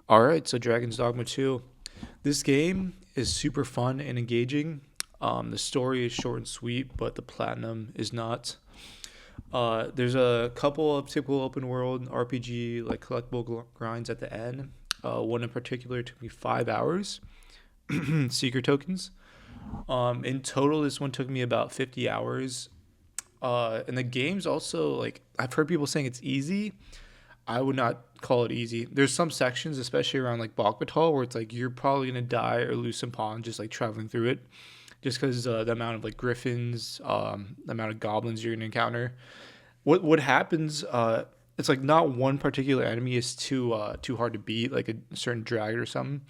All right, so Dragon's Dogma 2. This game is super fun and engaging. The story is short and sweet, but the platinum is not. There's a couple of typical open world RPG like collectible grinds at the end. One in particular took me 5 hours. Secret tokens. In total, this one took me about 50 hours. And the game's also like I've heard people saying it's easy. I would not call it easy. There's some sections, especially around like Dogma, where it's like you're probably gonna die or lose some pawns just like traveling through it, just because the amount of like griffins, the amount of goblins you're gonna encounter. What happens? It's like not one particular enemy is too hard to beat, like a certain dragon or something.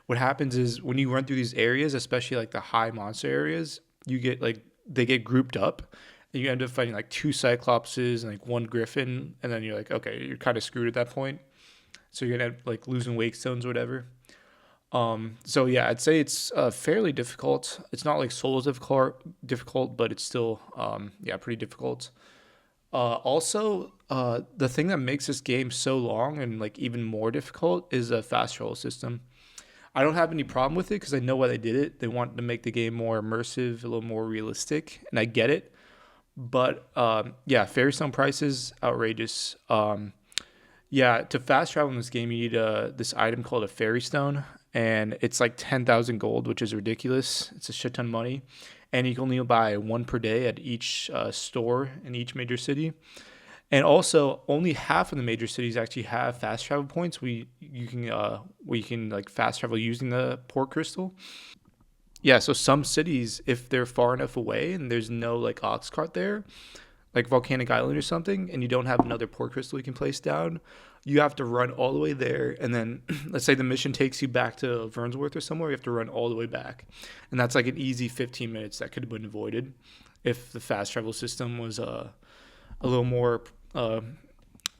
What happens is when you run through these areas, especially like the high monster areas, you get like they get grouped up, and you end up fighting like two cyclopses and like one griffin, and then you're like, okay, you're kind of screwed at that point. So you're gonna end up like losing wake stones or whatever. So yeah, I'd say it's fairly difficult. It's not like Souls difficult, but it's still yeah, pretty difficult. Also, the thing that makes this game so long and like even more difficult is a fast travel system. I don't have any problem with it because I know why they did it. They wanted to make the game more immersive, a little more realistic, and I get it. But yeah, fairy stone prices outrageous. Yeah, to fast travel in this game, you need this item called a fairy stone, and it's like 10,000 gold, which is ridiculous. It's a shit ton of money, and you can only buy one per day at each store in each major city. And also, only half of the major cities actually have fast travel points. Where you can like fast travel using the port crystal. Yeah, so some cities, if they're far enough away and there's no like ox cart there, like Volcanic Island or something, and you don't have another port crystal you can place down, you have to run all the way there. And then let's say the mission takes you back to Vernsworth or somewhere, you have to run all the way back. And that's like an easy 15 minutes that could have been avoided if the fast travel system was a little more, uh,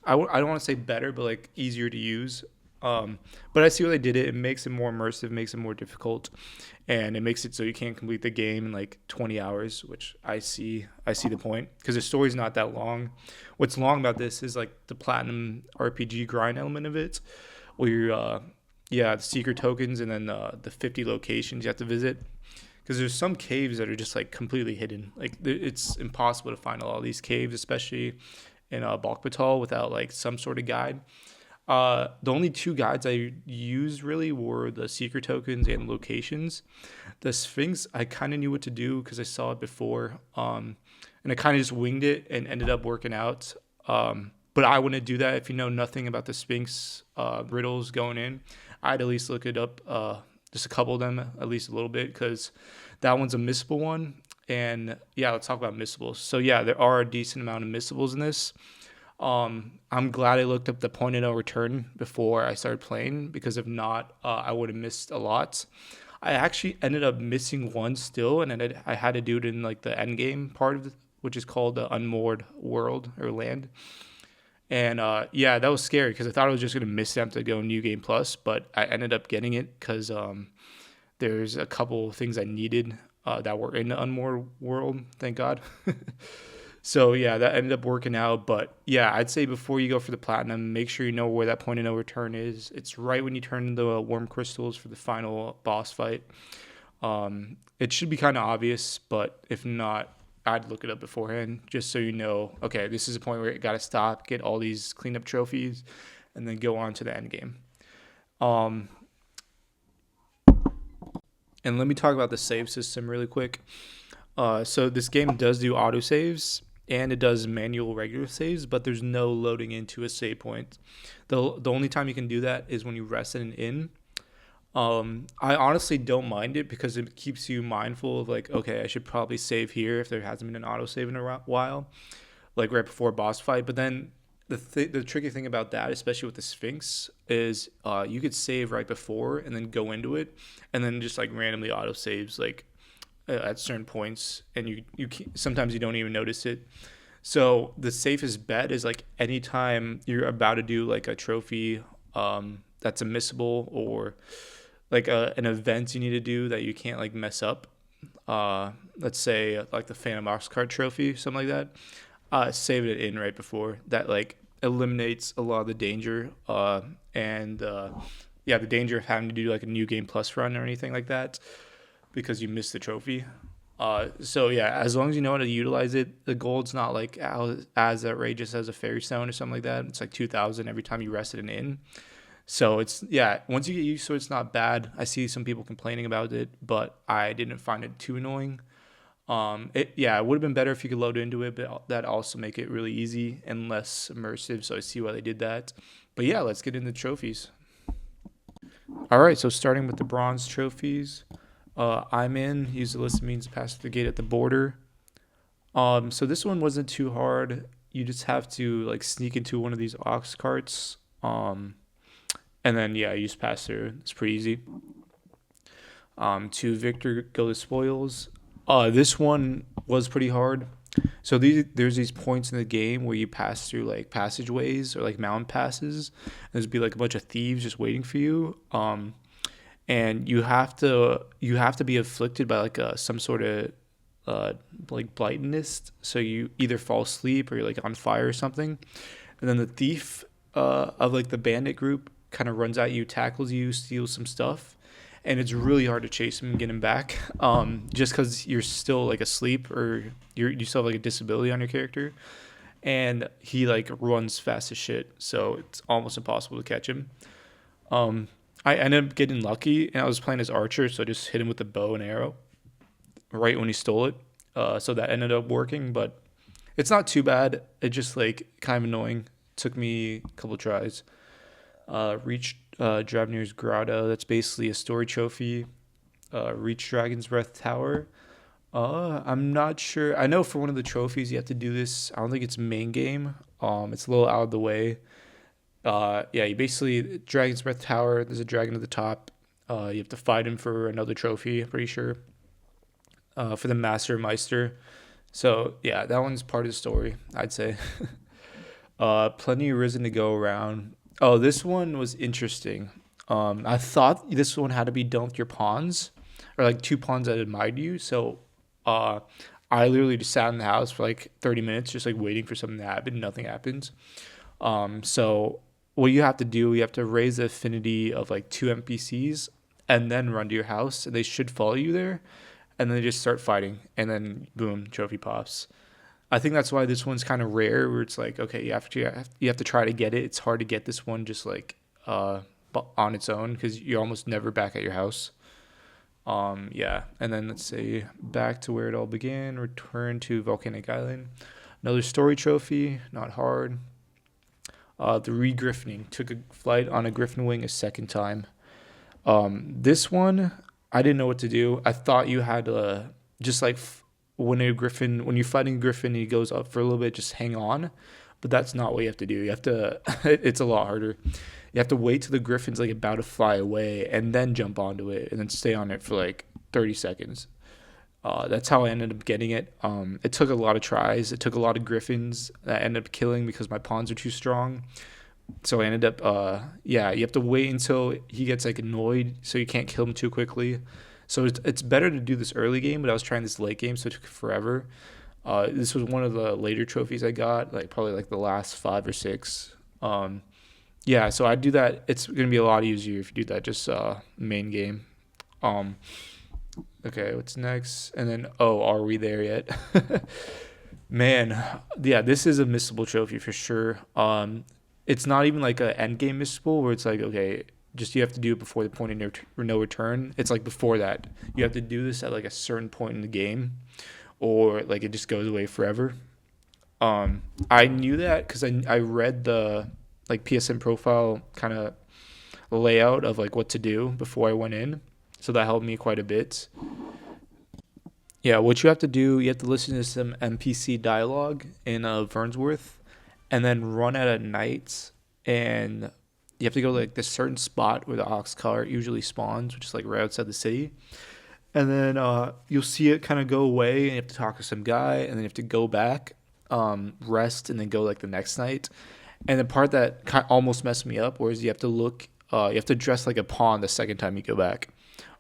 I don't want to say better, but like easier to use. But I see why they did it. It makes it more immersive, makes it more difficult, and it makes it so you can't complete the game in like 20 hours, which I see the point because the story's not that long. What's long about this is like the platinum RPG grind element of it, where yeah, the secret tokens and then the 50 locations you have to visit. Because there's some caves that are just like completely hidden. Like it's impossible to find all these caves, especially in Balkbatal without like some sort of guide. The only two guides I used really were the secret tokens and locations. The Sphinx, I kind of knew what to do because I saw it before, and I kind of just winged it and ended up working out. But I wouldn't do that if you know nothing about the Sphinx riddles going in. I'd at least look it up, just a couple of them, at least a little bit, because that one's a missable one. And yeah, let's talk about missables. So yeah, there are a decent amount of missables in this. I'm glad I looked up the point of no return before I started playing because if not, I would have missed a lot. I actually ended up missing one still, and I had to do it in like the end game part of which is called the unmoored world or land. And yeah, that was scary because I thought I was just gonna miss them to go New Game Plus, but I ended up getting it because there's a couple things I needed that were in the unmoored world. Thank God. So yeah, that ended up working out. But yeah, I'd say before you go for the platinum, make sure you know where that point of no return is. It's right when you turn the worm crystals for the final boss fight. It should be kind of obvious, but if not, I'd look it up beforehand just so you know. Okay, this is a point where you got to stop, get all these cleanup trophies, and then go on to the end game. Um, and let me talk about the save system really quick. So this game does do autosaves and it does manual regular saves, but there's no loading into a save point. The only time you can do that is when you rest in an inn. I honestly don't mind it because it keeps you mindful of like, okay, I should probably save here if there hasn't been an autosave in a while, like right before a boss fight. But then the tricky thing about that, especially with the Sphinx, is you could save right before and then go into it, and then just like randomly auto saves like at certain points, and sometimes you don't even notice it. So the safest bet is like anytime you're about to do like a trophy that's a missable or like an event you need to do that you can't like mess up. Let's say like the Phantom Ox card trophy, something like that. Save it in right before that, like eliminates a lot of the danger and yeah, the danger of having to do like a new game plus run or anything like that because you missed the trophy. So yeah, as long as you know how to utilize it, the gold's not like as outrageous as a fairy stone or something like that. It's like 2,000 every time you rest it in. So it's yeah, once you get used to it, it's not bad. I see some people complaining about it, but I didn't find it too annoying. It would have been better if you could load into it, but that also make it really easy and less immersive. So I see why they did that. But yeah, let's get into trophies. All right, so starting with the bronze trophies, I'm in. Use the list of means to pass through the gate at the border. So this one wasn't too hard. You just have to like sneak into one of these ox carts. And then yeah, you just pass through. It's pretty easy. To Victor go to spoils. This one was pretty hard. So there's these points in the game where you pass through like passageways or like mountain passes. And there's be like a bunch of thieves just waiting for you. And you have to be afflicted by like some sort of uh like blindness. So you either fall asleep or you're like on fire or something. And then the thief of like the bandit group kind of runs at you, tackles you, steals some stuff, and it's really hard to chase him and get him back. Just because you're still like asleep or you still have like a disability on your character, and he like runs fast as shit, so it's almost impossible to catch him. Um, I ended up getting lucky, and I was playing as archer, so I just hit him with a bow and arrow right when he stole it. So that ended up working, but it's not too bad. It just like kind of annoying. Took me a couple tries. Reach Dravnir's Grotto. That's basically a story trophy. Reach Dragon's Breath Tower. I'm not sure. I know for one of the trophies you have to do this. I don't think it's main game. It's a little out of the way. Yeah, you basically Dragon's Breath Tower. There's a dragon at the top. You have to fight him for another trophy. I'm pretty sure. For the Master Meister. So yeah, that one's part of the story. I'd say. Plenty of risen to go around. Oh, this one was interesting. I thought this one had to be done with your pawns, or like two pawns that admired you. So, uh, I literally just sat in the house for like 30 minutes, just like waiting for something to happen. Nothing happens. So what you have to do, you have to raise the affinity of like two NPCs, and then run to your house, and they should follow you there, and then they just start fighting, and then boom, trophy pops. I think that's why this one's kind of rare, where it's like, okay, you have to try to get it. It's hard to get this one just like on its own because you're almost never back at your house. Yeah, and then let's say back to where it all began. Return to Volcanic Island. Another story trophy, not hard. The re-griffining, took a flight on a griffin wing a second time. This one I didn't know what to do. I thought you had to just like when you're fighting a griffin and he goes up for a little bit, just hang on. But that's not what you have to do. You have to. It's a lot harder. You have to wait till the griffin's like about to fly away and then jump onto it and then stay on it for like 30 seconds. That's how I ended up getting it. It took a lot of tries. It took a lot of griffins that I ended up killing because my pawns are too strong. So I ended up, yeah, you have to wait until he gets like annoyed, so you can't kill him too quickly. So it's better to do this early game, but I was trying this late game, so it took forever. This was one of the later trophies I got, like probably like the last five or six. Yeah, so I do that. It's gonna be a lot easier if you do that just main game. Um, okay, what's next? And then are we there yet? Man, yeah, this is a missable trophy for sure. It's not even like a end game missable where it's like okay, just you have to do it before the point of no return. It's like before that, you have to do this at like a certain point in the game, or like it just goes away forever. I knew that because I read the like PSN profile kind of layout of like what to do before I went in, so that helped me quite a bit. Yeah, what you have to do, you have to listen to some NPC dialogue in Vernsworth, and then run at night, and you have to go to like this certain spot where the ox cart usually spawns, which is like right outside the city. And then you'll see it kind of go away, and you have to talk to some guy, and then you have to go back, rest, and then go like the next night. And the part that almost messed me up was you have to dress like a pawn the second time you go back,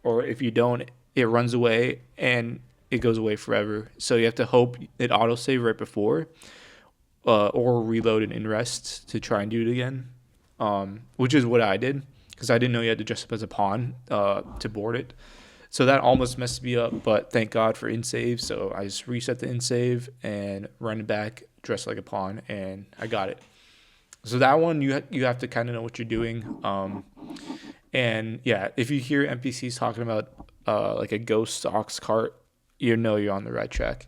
or if you don't, it runs away and it goes away forever. So you have to hope it autosave right before, or reload and in rest to try and do it again, which is what I did. because I didn't know you had to dress up as a pawn to board it. So that almost messed me up, but thank God for in save. So I just reset the in save and run it back, dress like a pawn, and I got it. So that one you have to kind of know what you're doing. And yeah, if you hear NPCs talking about like a ghost ox cart, you know you're on the right track.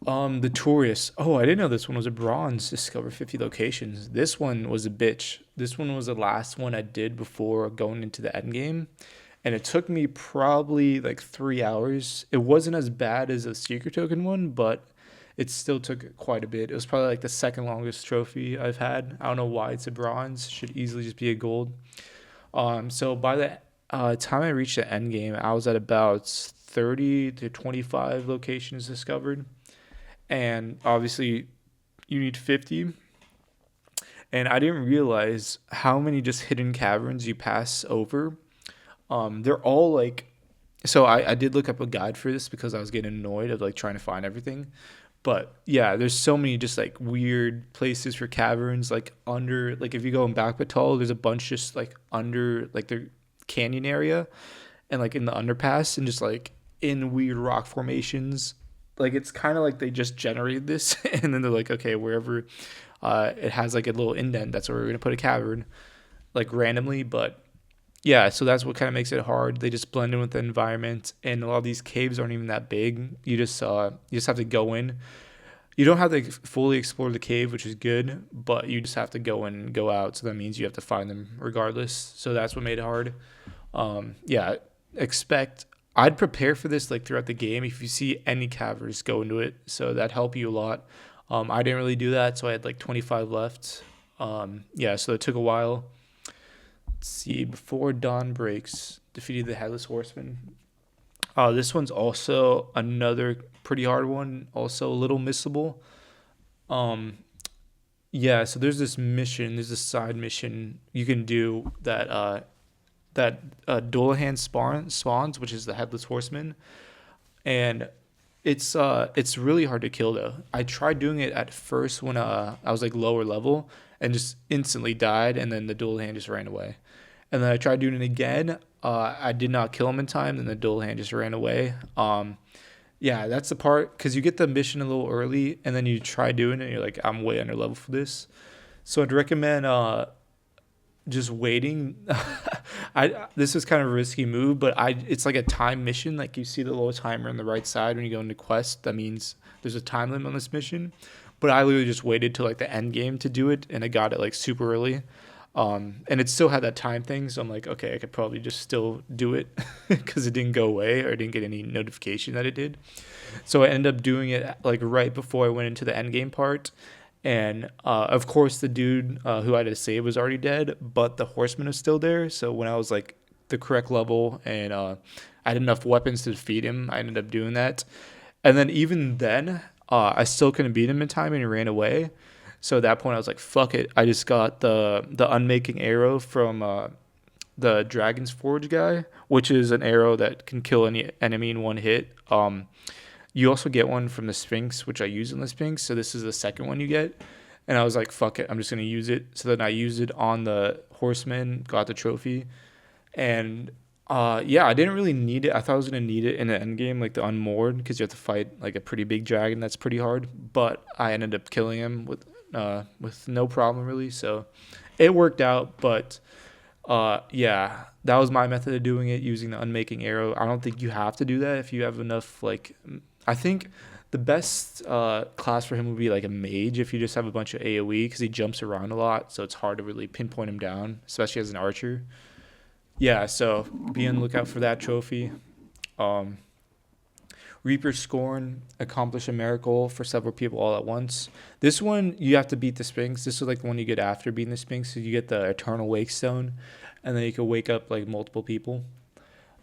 The tourist. Oh, I didn't know this one was a bronze. Discover 50 locations. This one was a bitch. This one was the last one I did before going into the end game, and it took me probably like 3 hours. It wasn't as bad as a secret token one, but it still took quite a bit. It was probably like the second longest trophy I've had. I don't know why it's a bronze. Should easily just be a gold. So by the time I reached the end game, I was at about 30 to 25 locations discovered, and obviously you need 50. And I didn't realize how many just hidden caverns you pass over. They're all like, so I did look up a guide for this because I was getting annoyed of like trying to find everything. But yeah, there's so many just like weird places for caverns, like under, like if you go in Backpatal, there's a bunch just like under like the canyon area and like in the underpass and just like in weird rock formations. Like it's kind of like they just generated this and then they're like, okay, wherever it has like a little indent, that's where we're gonna put a cavern, like randomly. But yeah, so that's what kind of makes it hard. They just blend in with the environment, and a lot of these caves aren't even that big. You just have to go in. You don't have to fully explore the cave, which is good, but you just have to go in and go out. So that means you have to find them regardless. So that's what made it hard. Yeah, expect. I'd prepare for this like throughout the game. If you see any caverns, go into it. So that help you a lot. I didn't really do that, so I had like 25 left. Yeah, so it took a while. Let's see, before dawn breaks, defeated the headless horseman. This one's also another pretty hard one, also a little missable. Um, yeah, so there's this mission, there's a side mission you can do that Dullahan spawns, which is the headless horseman, and it's really hard to kill though. I tried doing it at first when I was like lower level and just instantly died, and then the Dullahan just ran away. And then I tried doing it again. I did not kill him in time, and the Dullahan just ran away. Yeah, that's the part because you get the mission a little early, and then you try doing it, and you're like, I'm way under level for this. So I'd recommend just waiting. I This is kind of a risky move, but it's like a time mission. Like you see the little timer on the right side when you go into quest. That means there's a time limit on this mission. But I literally just waited till like the end game to do it, and I got it like super early. And it still had that time thing, so I'm like, okay, I could probably just still do it because it didn't go away or I didn't get any notification that it did. So I ended up doing it like right before I went into the end game part. And of course, the dude who I had to save was already dead, but the horseman was still there. So when I was like the correct level and I had enough weapons to defeat him, I ended up doing that. And then even then, I still couldn't beat him in time, and he ran away. So at that point, I was like, "Fuck it!" I just got the unmaking arrow from the Dragon's Forge guy, which is an arrow that can kill any enemy in one hit. You also get one from the Sphinx, which I use in the Sphinx. So this is the second one you get. And I was like, "Fuck it! I'm just gonna use it." So then I used it on the horseman, got the trophy, and yeah, I didn't really need it. I thought I was gonna need it in the end game, like the unmoored, because you have to fight like a pretty big dragon that's pretty hard. But I ended up killing him with no problem really. So it worked out. But yeah, that was my method of doing it, using the unmaking arrow. I don't think you have to do that if you have enough. Like, I think the best class for him would be like a mage if you just have a bunch of AoE because he jumps around a lot, so it's hard to really pinpoint him down, especially as an archer. Yeah, so be on the lookout for that trophy. Um, Reaper's Scorn, accomplish a miracle for several people all at once. This one, you have to beat the Sphinx. This is like the one you get after beating the Sphinx. So you get the Eternal Wake Stone, and then you can wake up like multiple people.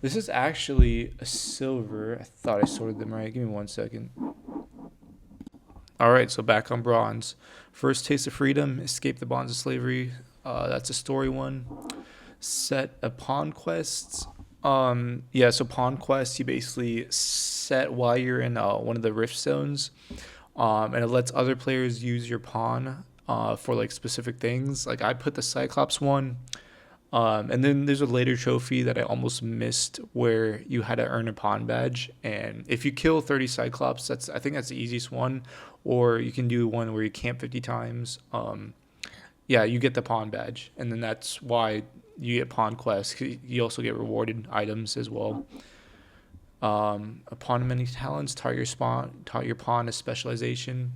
This is actually a silver. I thought I sorted them right. Give me 1 second. All right, so back on bronze. First Taste of Freedom, escape the bonds of slavery. That's a story one. Set a pawn quest. Yeah, so pawn quest you basically set while you're in one of the rift zones, and it lets other players use your pawn for like specific things. Like I put the Cyclops one And then there's a later trophy that I almost missed where you had to earn a pawn badge. And if you kill 30 Cyclops, I think that's the easiest one. Or you can do one where you camp 50 times. Yeah, you get the pawn badge. And then that's why you get pawn quests. You also get rewarded items as well. Upon many talents, taught your pawn a specialization.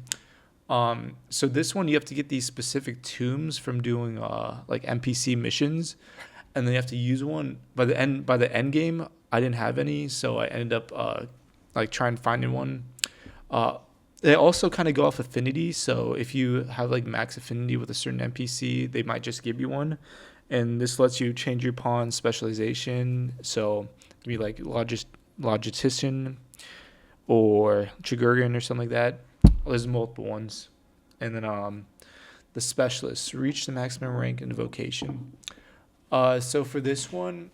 So this one you have to get these specific tombs from doing like NPC missions, and then you have to use one by the end game. I didn't have any, so I ended up like trying finding one. Uh, they also kind of go off affinity, so if you have like max affinity with a certain NPC, they might just give you one, and this lets you change your pawn specialization. So give me like logistician or Chigurgan or something like that. There's multiple ones. And then the specialists reach the maximum rank in vocation. So for this one,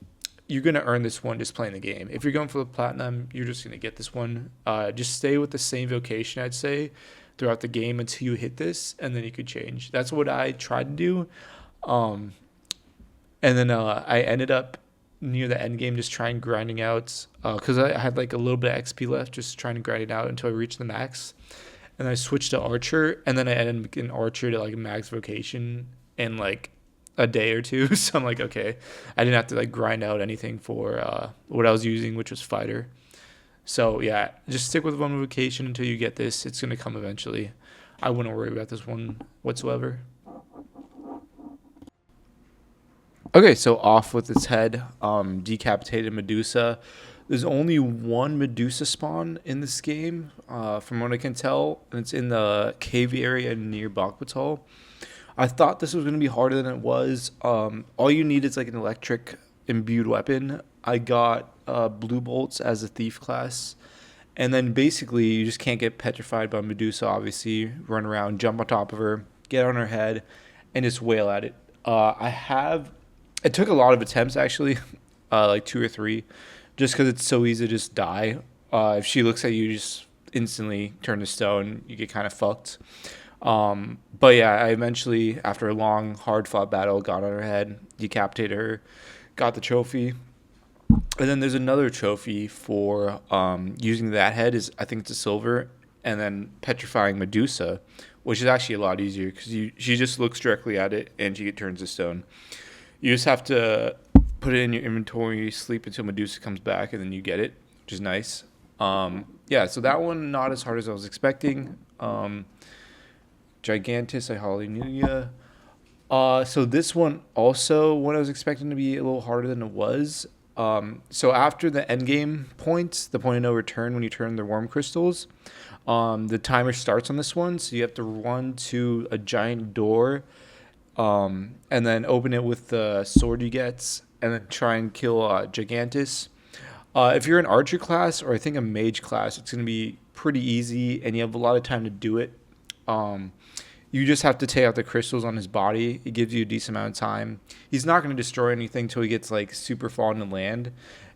you're gonna earn this one just playing the game. If you're going for the platinum, you're just gonna get this one. Just stay with the same vocation, I'd say, throughout the game until you hit this, and then you could change. That's what I tried to do. Um, and then I ended up near the end game just trying grinding out because I had like a little bit of XP left, just trying to grind it out until I reached the max. And I switched to archer, and then I ended up getting archer to like max vocation in like a day or two. So I'm like, okay, I didn't have to like grind out anything for what I was using, which was fighter. So yeah, just stick with one vocation until you get this. It's gonna come eventually. I wouldn't worry about this one whatsoever. Okay, so off with its head, decapitated Medusa. There's only one Medusa spawn in this game, from what I can tell, and it's in the cave area near Bakbatal. I thought this was going to be harder than it was. All you need is like an electric imbued weapon. I got blue bolts as a thief class, and then basically you just can't get petrified by Medusa. Obviously, run around, jump on top of her, get on her head, and just wail at it. I have. It took a lot of attempts actually, like two or three, just because it's so easy to just die. If she looks at you, you just instantly turn to stone. You get kind of fucked. But yeah, I eventually, after a long, hard fought battle, got on her head, decapitated her, got the trophy. And then there's another trophy for using that head. Is I think it's a silver, and then petrifying Medusa, which is actually a lot easier because she just looks directly at it and she turns to stone. You just have to put it in your inventory, sleep until Medusa comes back, and then you get it, which is nice. Yeah, so that one not as hard as I was expecting. Gigantus, I hallelujah. So this one also what I was expecting to be a little harder than it was. So after the end game points, the point of no return when you turn the worm crystals, the timer starts on this one. So you have to run to a giant door, and then open it with the sword you get, and then try and kill Gigantus. If you're an archer class or I think a mage class, it's going to be pretty easy, and you have a lot of time to do it. Um, you just have to take out the crystals on his body. It gives you a decent amount of time. He's not going to destroy anything until he gets like super far into land,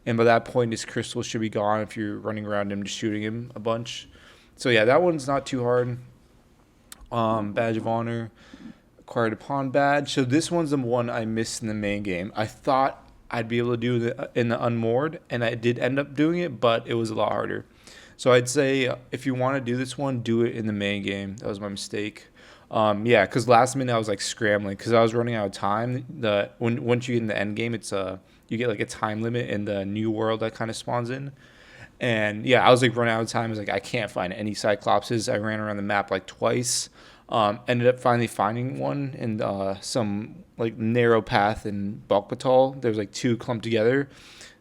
and by that point, his crystals should be gone if you're running around him just shooting him a bunch. So yeah, that one's not too hard. Badge of honor, acquired a pawn badge. So this one's the one I missed in the main game. I thought I'd be able to do it in the unmoored, and I did end up doing it, but it was a lot harder. So I'd say if you want to do this one, do it in the main game. That was my mistake. Yeah, because last minute I was like scrambling because I was running out of time. Once you get in the end game, it's you get like a time limit in the new world that kind of spawns in. And yeah, I was like running out of time. I was like, I can't find any Cyclopses. I ran around the map like twice. Ended up finally finding one in some like narrow path in Balkbatal. There was like two clumped together.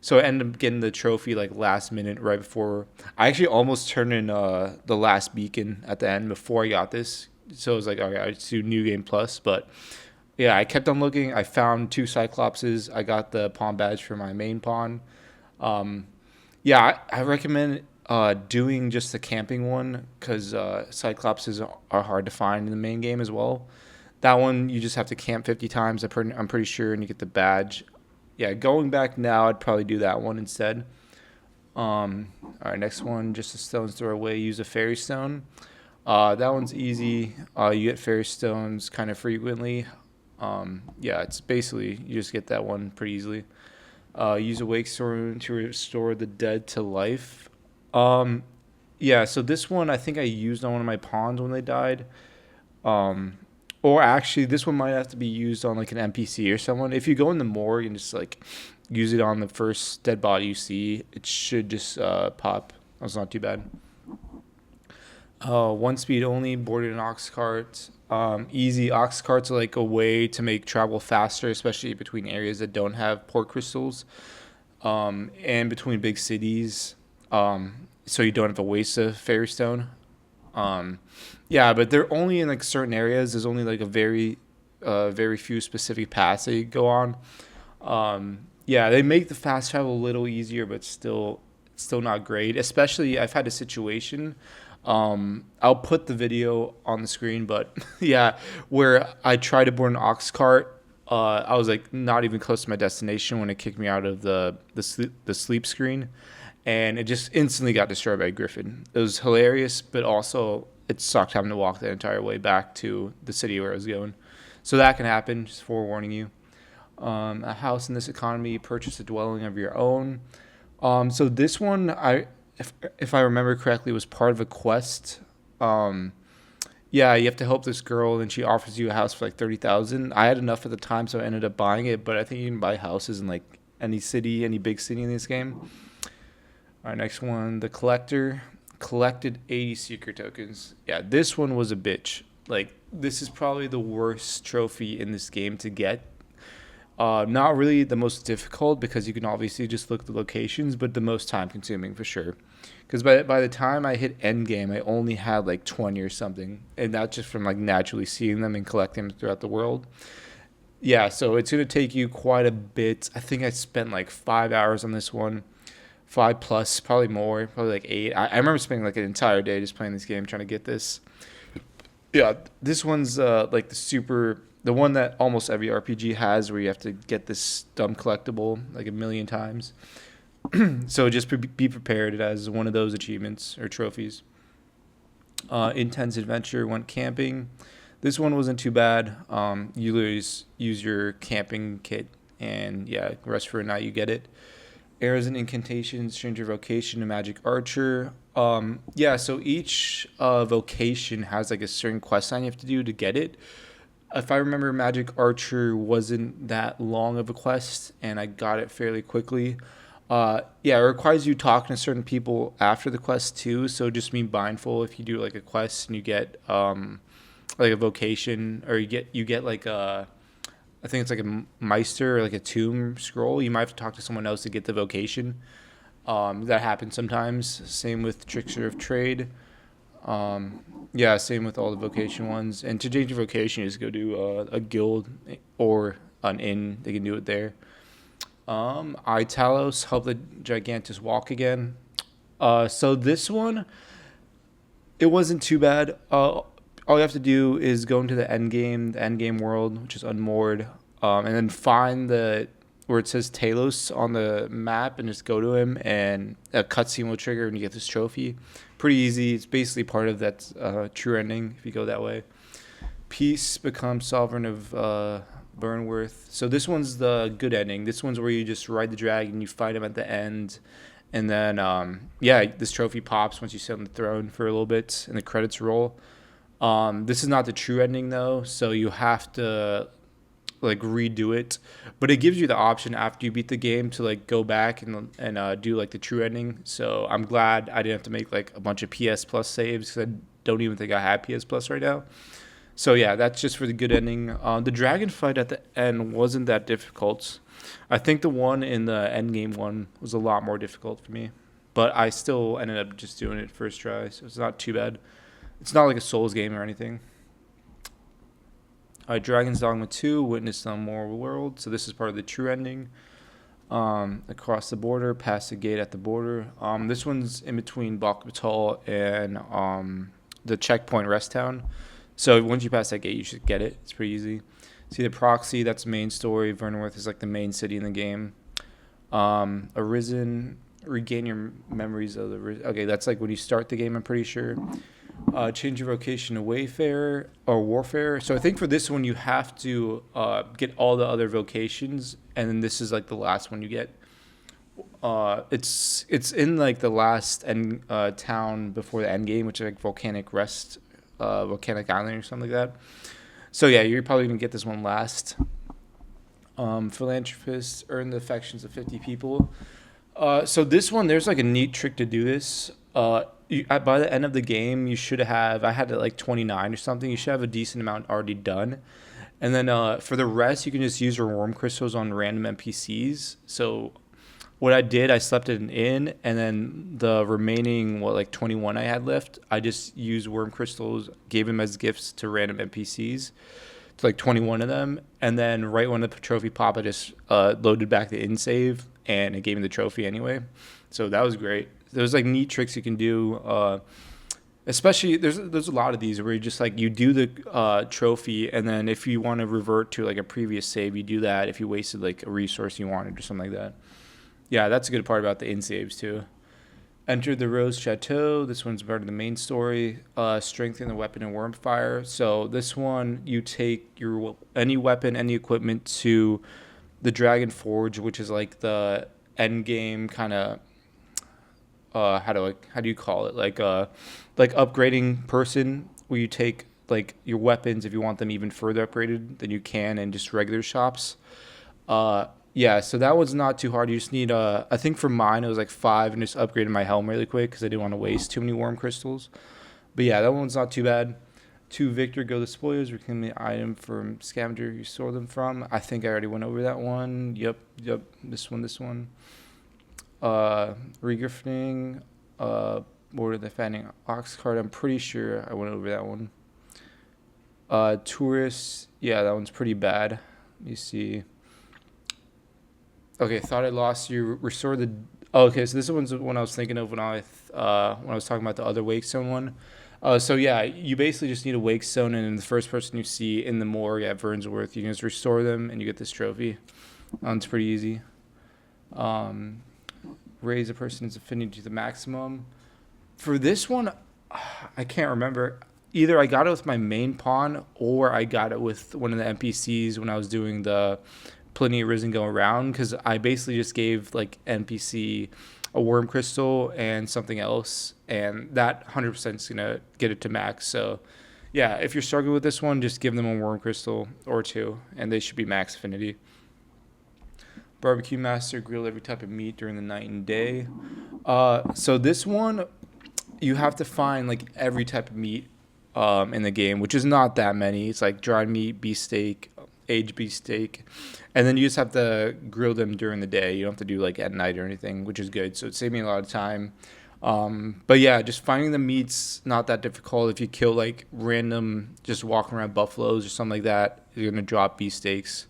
So I ended up getting the trophy like last minute right before. I actually almost turned in the last beacon at the end before I got this. So it was like, okay, I just do New Game Plus. But yeah, I kept on looking. I found two Cyclopses. I got the pawn badge for my main pawn. Um, yeah, I recommend doing just the camping one because Cyclopses are hard to find in the main game as well. That one you just have to camp 50 times. I'm pretty sure, and you get the badge. Yeah, going back now, I'd probably do that one instead. All right, next one, just a stone's throw away. Use a fairy stone. That one's easy. You get fairy stones kind of frequently. Yeah, it's basically you just get that one pretty easily. Use a wake stone to restore the dead to life. Um, yeah, so this one I think I used on one of my pawns when they died. Um, or actually, this one might have to be used on like an NPC or someone. If you go in the morgue and just like use it on the first dead body you see, it should just pop. That's not too bad. One speed only, boarded an ox cart. Easy ox carts are like a way to make travel faster, especially between areas that don't have port crystals, and between big cities. So you don't have to waste a fairy stone. Um, yeah, but they're only in like certain areas. There's only like a very few specific paths that you go on. Yeah, they make the fast travel a little easier, but still not great. Especially, I've had a situation. I'll put the video on the screen, but yeah, where I tried to board an ox cart. I was like not even close to my destination when it kicked me out of the sleep screen, and it just instantly got destroyed by a griffin. It was hilarious, but also it sucked having to walk the entire way back to the city where I was going. So that can happen. Just forewarning you. A house in this economy, purchase a dwelling of your own. So this one, if I remember correctly, was part of a quest. Um, yeah, you have to help this girl, and she offers you a house for like 30,000. I had enough at the time, so I ended up buying it. But I think you can buy houses in like any city, any big city in this game. All right, next one, the collector collected 80 secret tokens. Yeah, this one was a bitch. Like this is probably the worst trophy in this game to get. Not really the most difficult because you can obviously just look at the locations, but the most time consuming for sure. Because by the time I hit end game, I only had like 20 or something, and that's just from like naturally seeing them and collecting them throughout the world. Yeah, so it's gonna take you quite a bit. I think I spent like 5 hours on this one, 5 plus, probably more, probably like 8. I remember spending like an entire day just playing this game trying to get this. Yeah, this one's like the one that almost every RPG has, where you have to get this dumb collectible like a million times. So just be prepared. It has one of those achievements or trophies. Intense adventure, went camping. This one wasn't too bad. You literally use your camping kit, and yeah, rest for a night. You get it. Arrows and incantations, change your vocation to magic archer. Yeah, so each vocation has like a certain quest line you have to do to get it. If I remember, magic archer wasn't that long of a quest, and I got it fairly quickly. Yeah, it requires you talking to certain people after the quest too. So just be mindful if you do like a quest and you get like a vocation, or you get like a, I think it's like a Meister or like a tomb scroll. You might have to talk to someone else to get the vocation. That happens sometimes. Same with Trickster of Trade. Yeah, same with all the vocation ones. And to change your vocation, you just go to a guild or an inn. They can do it there. Talos, help the Gigantus walk again. So this one, it wasn't too bad. All you have to do is go into the end game world, which is unmoored, and then find the where it says Talos on the map, and just go to him, and a cutscene will trigger, and you get this trophy. Pretty easy. It's basically part of that true ending if you go that way. Peace becomes sovereign of Burnworth. So this one's the good ending. This one's where you just ride the dragon, you fight him at the end, and then yeah, this trophy pops once you sit on the throne for a little bit, and the credits roll. This is not the true ending though, so you have to like redo it. But it gives you the option after you beat the game to like go back and do like the true ending. So I'm glad I didn't have to make like a bunch of PS Plus saves, because I don't even think I have PS Plus right now. So yeah, that's just for the good ending. The dragon fight at the end wasn't that difficult. I think the one in the end game one was a lot more difficult for me, but I still ended up just doing it first try, so it's not too bad. It's not like a Souls game or anything. All right, Dragon's Dogma 2, Witness the Unmoral World. So this is part of the true ending. Across the border, past the gate at the border. This one's in between Bakhmutal and the checkpoint rest town. So once you pass that gate, you should get it. It's pretty easy. See the proxy, that's the main story. Vernworth is like the main city in the game. Arisen, regain your memories of the... Okay, that's like when you start the game, I'm pretty sure. Change your vocation to Wayfarer or Warfare. So I think for this one you have to get all the other vocations, and then this is like the last one you get. It's in like the last end town before the end game, which is like Volcanic Rest, Volcanic Island or something like that. So yeah, you're probably gonna get this one last. Philanthropist, earn the affections of 50 people. So this one, there's like a neat trick to do this. By the end of the game, you should have. I had it like 29 or something. You should have a decent amount already done. And then for the rest, you can just use your worm crystals on random NPCs. So what I did, I slept in an inn, and then the remaining, like 21 I had left, I just used worm crystals, gave them as gifts to random NPCs. It's like 21 of them. And then right when the trophy popped, I just loaded back the inn save, and it gave me the trophy anyway. So that was great. There's like neat tricks you can do. Especially there's a lot of these where you just like you do the trophy, and then if you want to revert to like a previous save, you do that if you wasted like a resource you wanted or something like that. Yeah, that's a good part about the inn saves too. Enter the Rose Chateau. This one's part of the main story. Strengthen the weapon and Wormfire. So this one, you take your any weapon, any equipment to the Dragon Forge, which is like the end game kind of. How do you call it? Like upgrading person where you take like your weapons if you want them even further upgraded than you can in just regular shops. Yeah, so that was not too hard. You just need, I think for mine it was like 5, and just upgraded my helm really quick because I didn't want to waste too many worm crystals. But yeah, that one's not too bad. To Victor, go to spoilers, reclaim the item from scavenger you stole them from. I think I already went over that one. Yep. This one. Regrifting, order the fattening ox cart. I'm pretty sure I went over that one. Tourists, yeah, that one's pretty bad. Let me see. Okay, thought I lost you. Restore the. Oh, okay, so this one's the one I was thinking of when I was talking about the other wake stone one. So yeah, you basically just need a wake stone, and then the first person you see in the morgue at Vernsworth, you can just restore them, and you get this trophy. It's pretty easy. Raise a person's affinity to the maximum. For this one, I can't remember. Either I got it with my main pawn, or I got it with one of the NPCs when I was doing the Plenty of Risen Go Around, because I basically just gave like NPC a worm crystal and something else, and that 100% is gonna get it to max. So yeah, if you're struggling with this one, just give them a worm crystal or two, and they should be max affinity. Barbecue Master, grill every type of meat during the night and day. So this one, you have to find like every type of meat in the game, which is not that many. It's like dried meat, beefsteak, aged beefsteak, and then you just have to grill them during the day. You don't have to do like at night or anything, which is good. So it saved me a lot of time. But yeah, just finding the meat's not that difficult. If you kill like random, just walking around buffaloes or something like that, you're gonna drop beefsteaks.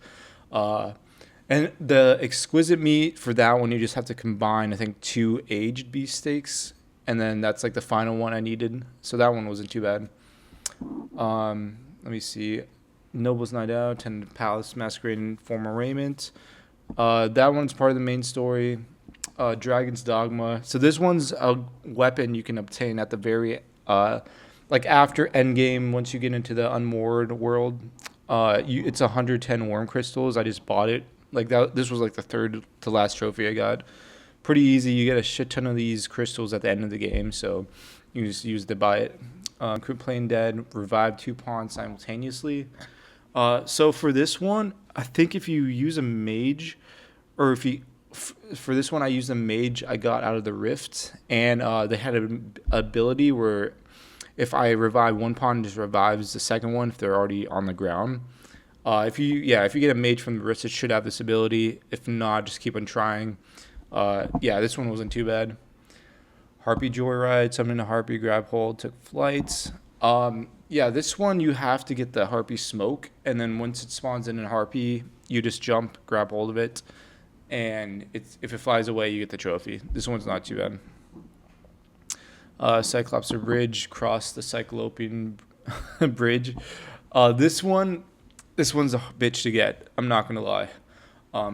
And the exquisite meat for that one, you just have to combine, I think, 2 aged beefsteaks, and then that's like the final one I needed. So that one wasn't too bad. Let me see. Noble's Night Out, attend Palace Masquerade in formal raiment. That one's part of the main story. Dragon's Dogma. So this one's a weapon you can obtain at the very, like after endgame, once you get into the unmoored world. It's 110 worm crystals. I just bought it. Like that. This was like the third to last trophy I got. Pretty easy. You get a shit ton of these crystals at the end of the game, so you just use to buy it. Quit playing dead. Revive 2 pawns simultaneously. So for this one, I think if you use a mage, or if you for this one I used a mage I got out of the rift, and they had an ability where if I revive 1 pawn, it just revives the second one if they're already on the ground. If you get a mage from the wrist, it should have this ability. If not, just keep on trying. This one wasn't too bad. Harpy Joyride, summoned a harpy, grab hold, took flight. This one you have to get the harpy smoke, and then once it spawns in a harpy, you just jump, grab hold of it, and if it flies away, you get the trophy. This one's not too bad. Cyclops Bridge, cross the Cyclopean bridge. This one's a bitch to get. I'm not gonna lie.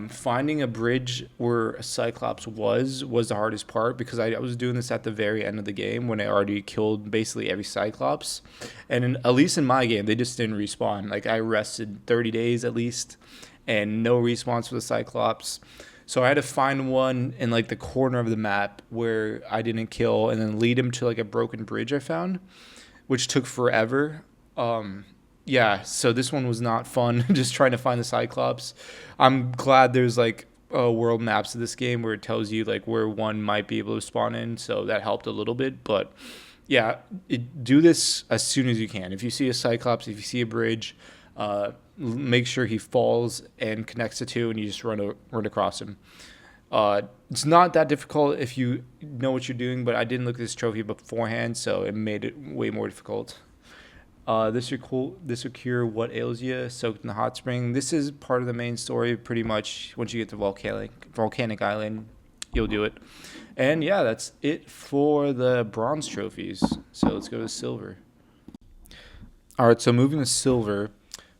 Finding a bridge where a Cyclops was the hardest part because I was doing this at the very end of the game when I already killed basically every Cyclops, and at least in my game they just didn't respawn. Like I rested 30 days at least, and no respawns for the Cyclops. So I had to find one in like the corner of the map where I didn't kill, and then lead him to like a broken bridge I found, which took forever. Yeah, so this one was not fun. Just trying to find the Cyclops. I'm glad there's like world maps of this game where it tells you like where one might be able to spawn in, so that helped a little bit. But yeah, do this as soon as you can. If you see a Cyclops, if you see a bridge, make sure he falls and connects the two, and you just run across him. It's not that difficult if you know what you're doing, but I didn't look at this trophy beforehand, so it made it way more difficult. This will cure what ails you. Soaked in the hot spring. This is part of the main story. Pretty much, once you get to volcanic island, you'll do it. And yeah, that's it for the bronze trophies. So let's go to silver. All right, so moving to silver,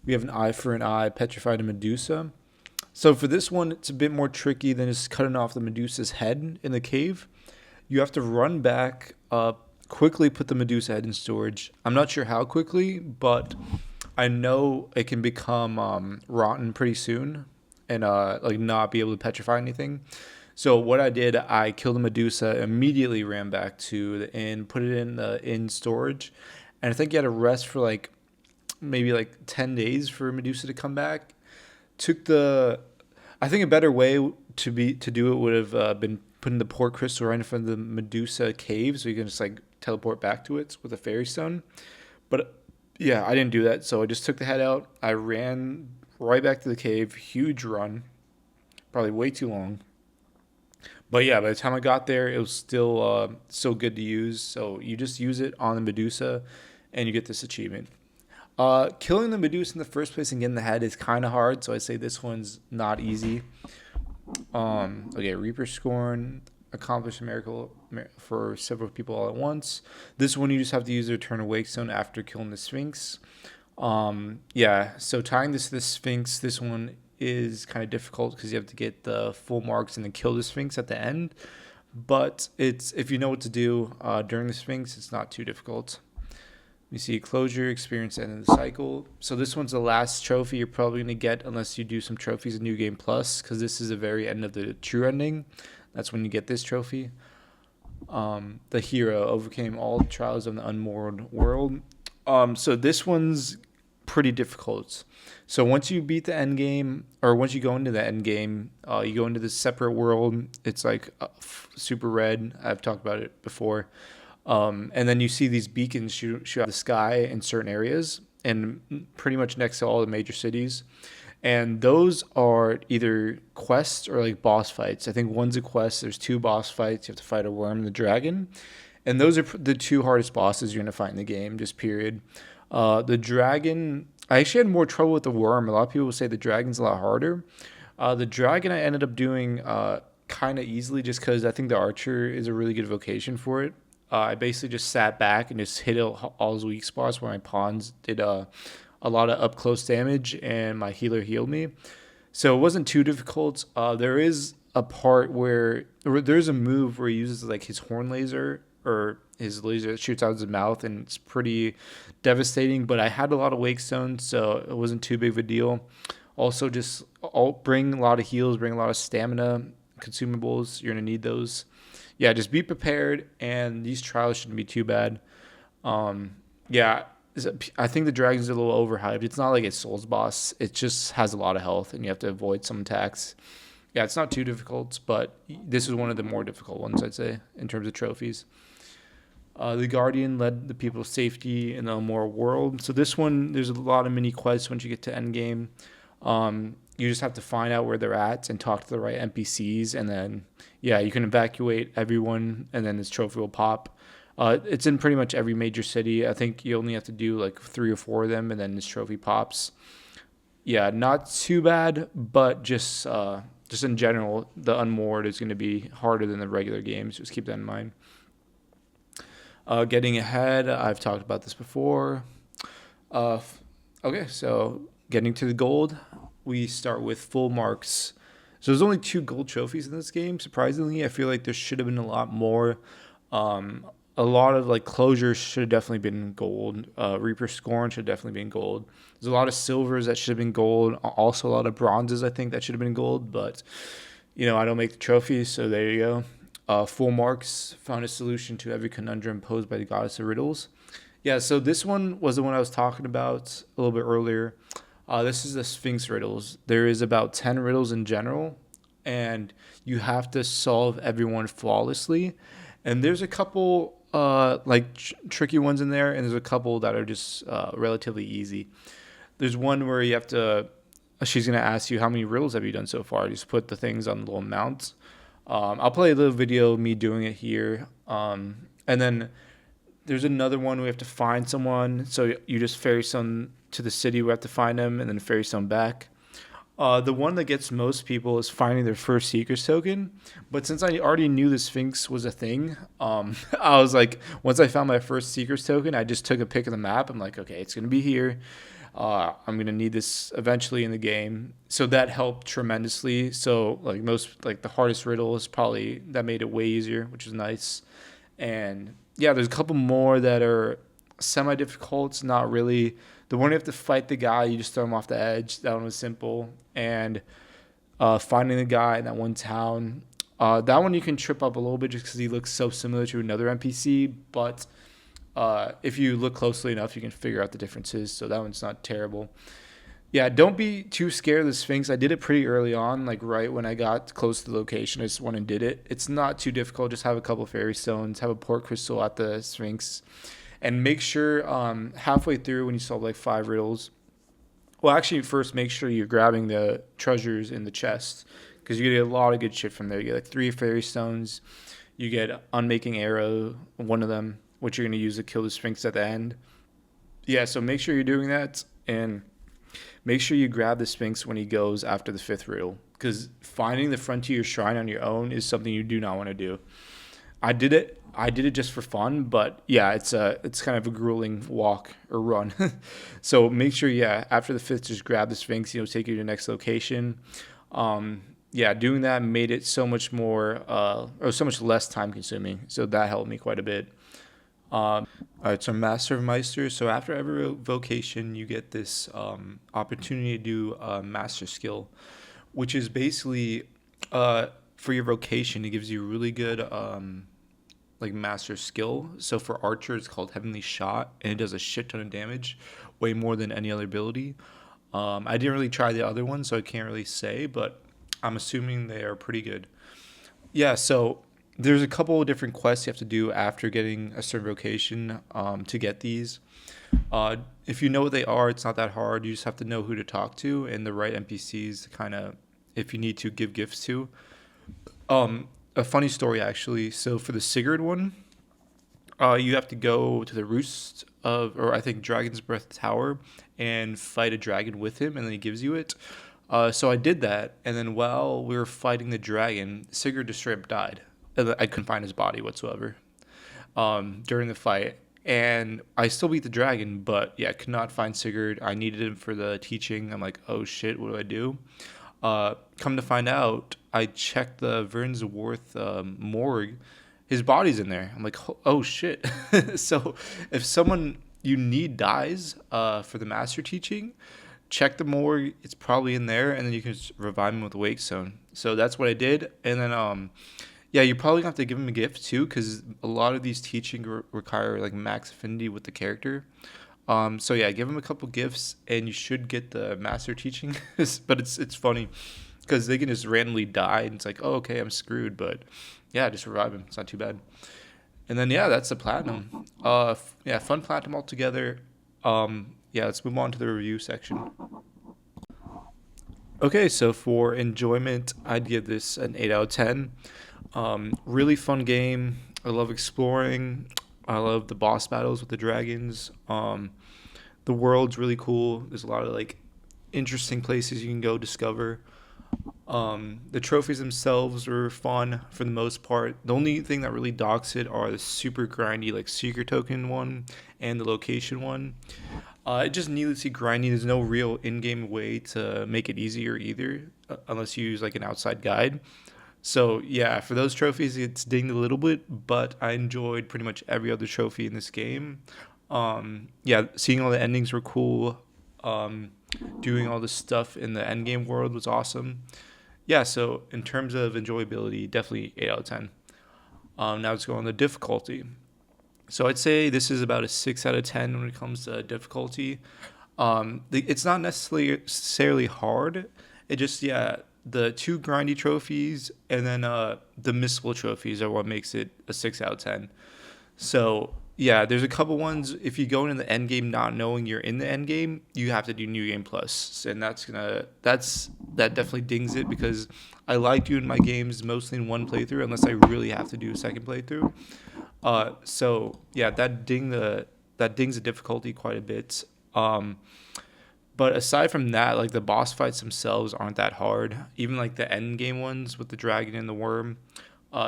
we have an eye for an eye, petrified a Medusa. So for this one, it's a bit more tricky than just cutting off the Medusa's head in the cave. You have to run back up, quickly put the Medusa head in storage. I'm not sure how quickly, but I know it can become rotten pretty soon and like not be able to petrify anything. So what I did, I killed the Medusa, immediately ran back to the inn, put it in the inn storage, and I think you had to rest for like maybe like 10 days for Medusa to come back. I think a better way to do it would have been putting the port crystal right in front of the Medusa cave, so you can just like teleport back to it with a fairy stone. But yeah, I didn't do that, so I just took the head out. I ran right back to the cave, huge run, probably way too long. But yeah, by the time I got there, it was still good to use. So you just use it on the Medusa, and you get this achievement. Killing the Medusa in the first place and getting the head is kind of hard, so I say this one's not easy. Okay, Reaper Scorn, accomplish a miracle for several people all at once. This one you just have to use the Return of Wake Stone after killing the Sphinx. Yeah, so tying this to the Sphinx, this one is kind of difficult because you have to get the full marks and then kill the Sphinx at the end. But it's if you know what to do during the Sphinx, it's not too difficult. We see closure, experience end of the cycle. So this one's the last trophy you're probably going to get unless you do some trophies in New Game Plus, because this is the very end of the true ending. That's when you get this trophy. The hero overcame all trials of the unmoored world. So this one's pretty difficult. So once you beat the end game, or once you go into the end game, you go into this separate world. It's like super red. I've talked about it before. And then you see these beacons shoot out the sky in certain areas and pretty much next to all the major cities. And those are either quests or like boss fights. I think one's a quest. There's 2 boss fights. You have to fight a worm and the dragon. And those are the 2 hardest bosses you're going to fight in the game, just period. The dragon, I actually had more trouble with the worm. A lot of people say the dragon's a lot harder. The dragon I ended up doing kind of easily just because I think the archer is a really good vocation for it. I basically just sat back and just hit all his weak spots where my pawns did a lot of up close damage and my healer healed me. So it wasn't too difficult. There is a part where there's a move where he uses like his horn laser or his laser that shoots out of his mouth, and it's pretty devastating. But I had a lot of wake stones, so it wasn't too big of a deal. Also, just bring a lot of heals, bring a lot of stamina consumables. You're gonna need those. Yeah, just be prepared, and these trials shouldn't be too bad. Yeah, I think the dragon's a little overhyped. It's not like a Souls boss. It just has a lot of health, and you have to avoid some attacks. Yeah, it's not too difficult, but this is one of the more difficult ones, I'd say, in terms of trophies. The Guardian led the people to safety in the Immoral world. So this one, there's a lot of mini quests once you get to endgame. You just have to find out where they're at and talk to the right NPCs, and then yeah, you can evacuate everyone, and then this trophy will pop. It's in pretty much every major city. I think you only have to do like 3 or 4 of them, and then this trophy pops. Yeah, not too bad, but just in general, the Unmoored is going to be harder than the regular games. Just keep that in mind. Getting ahead, I've talked about this before. Okay, so getting to the gold, we start with full marks. So there's only 2 gold trophies in this game. Surprisingly, I feel like there should have been a lot more. Um, a lot of like closures should have definitely been gold. Reaper Scorn should have definitely been gold. There's a lot of silvers that should have been gold. Also, a lot of bronzes I think that should have been gold. But I don't make the trophies, so there you go. Full marks found a solution to every conundrum posed by the goddess of riddles. Yeah, so this one was the one I was talking about a little bit earlier. This is the Sphinx riddles. There is about 10 riddles in general, and you have to solve everyone flawlessly. And there's a couple tricky ones in there, and there's a couple that are just relatively easy. There's one where you have to. She's gonna ask you how many riddles have you done so far. You just put the things on the little mounts. I'll play a little video of me doing it here, and then there's another one we have to find someone. So you just ferry some to the city. We have to find them and then ferry some back. The one that gets most people is finding their first Seeker's token. But since I already knew the Sphinx was a thing, I was like, once I found my first Seeker's token, I just took a pic of the map. I'm like, okay, it's going to be here. I'm going to need this eventually in the game. So that helped tremendously. So the hardest riddle is probably, that made it way easier, which is nice. And yeah, there's a couple more that are semi-difficult. It's not really. The one you have to fight the guy, you just throw him off the edge. That one was simple. And finding the guy in that one town, that one you can trip up a little bit just because he looks so similar to another NPC. But if you look closely enough, you can figure out the differences. So that one's not terrible. Yeah, don't be too scared of the Sphinx. I did it pretty early on, like right when I got close to the location. I just went and did it. It's not too difficult. Just have a couple fairy stones, have a port crystal at the Sphinx, and make sure halfway through when you solve like 5 riddles. Well, actually, first make sure you're grabbing the treasures in the chest because you get a lot of good shit from there. You get like 3 fairy stones. You get Unmaking Arrow, one of them, which you're going to use to kill the Sphinx at the end. Yeah, so make sure you're doing that, and make sure you grab the Sphinx when he goes after the 5th riddle, because finding the Frontier Shrine on your own is something you do not want to do. I did it just for fun, but yeah, it's kind of a grueling walk or run. So make sure, yeah, after the 5th, just grab the Sphinx. Take you to the next location. Yeah, doing that made it so much more or so much less time consuming. So that helped me quite a bit. All right, so Master of Meister. So after every vocation, you get this opportunity to do a Master skill, which is basically for your vocation. It gives you really good Master skill. So for Archer, it's called Heavenly Shot, and it does a shit ton of damage, way more than any other ability. I didn't really try the other one, so I can't really say, but I'm assuming they are pretty good. Yeah, so there's a couple of different quests you have to do after getting a certain vocation to get these. If you know what they are, it's not that hard. You just have to know who to talk to and the right NPCs to kind of, if you need to, give gifts to. A funny story, actually. So for the Sigurd one, you have to go to the Roost of, or I think Dragon's Breath Tower, and fight a dragon with him, and then he gives you it. So I did that, and then while we were fighting the dragon, Sigurd just straight up died. I couldn't find his body whatsoever during the fight. And I still beat the dragon, but yeah, could not find Sigurd. I needed him for the teaching. I'm like, oh shit, what do I do? Come to find out, I checked the Vernsworth morgue. His body's in there. I'm like, oh shit. So if someone you need dies for the master teaching, check the morgue. It's probably in there, and then you can just revive him with a wake stone. So that's what I did. And then yeah, you probably have to give him a gift too, because a lot of these teaching require like max affinity with the character. So yeah, give him a couple gifts, and you should get the master teaching. But it's funny because they can just randomly die, and it's like, oh, okay, I'm screwed. But yeah, just revive him. It's not too bad. And then yeah, that's the platinum. Yeah, fun platinum altogether. Yeah, let's move on to the review section. Okay, so for enjoyment, I'd give this an 8 out of 10. Really fun game. I love exploring. I love the boss battles with the dragons. The world's really cool. There's a lot of like interesting places you can go discover. The trophies themselves are fun for the most part. The only thing that really docks it are the super grindy like secret token one and the location one. It just needlessly grindy. There's no real in-game way to make it easier either. unless you use like an outside guide. So yeah, for those trophies, it's dinged a little bit, but I enjoyed pretty much every other trophy in this game. Yeah, seeing all the endings were cool. Um, Doing all the stuff in the end game world was awesome. Yeah, so in terms of enjoyability, definitely 8 out of 10. Now let's go on the difficulty. So I'd say this is about a 6 out of 10 when it comes to difficulty. It's not necessarily hard. It just, yeah, the two grindy trophies and then the missable trophies are what makes it a 6 out of 10. So yeah, there's a couple ones. If you go in the end game not knowing you're in the end game, you have to do New Game Plus, and that definitely dings it because I like doing my games mostly in one playthrough unless I really have to do a second playthrough. So yeah, that dings the difficulty quite a bit. But aside from that, like the boss fights themselves aren't that hard. Even like the end game ones with the dragon and the worm,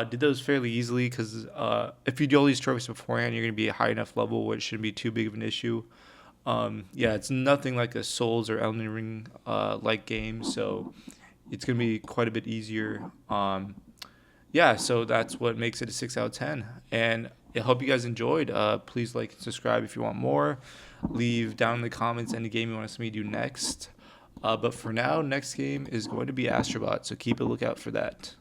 did those fairly easily because if you do all these trophies beforehand, you're gonna be a high enough level where it shouldn't be too big of an issue. Yeah, it's nothing like a Souls or Elden Ring like game, so it's gonna be quite a bit easier. Yeah, so that's what makes it a 6 out of 10. And I hope you guys enjoyed. Please like and subscribe if you want more. Leave down in the comments any game you want to see me do next. But for now, next game is going to be Astrobot, so keep a lookout for that.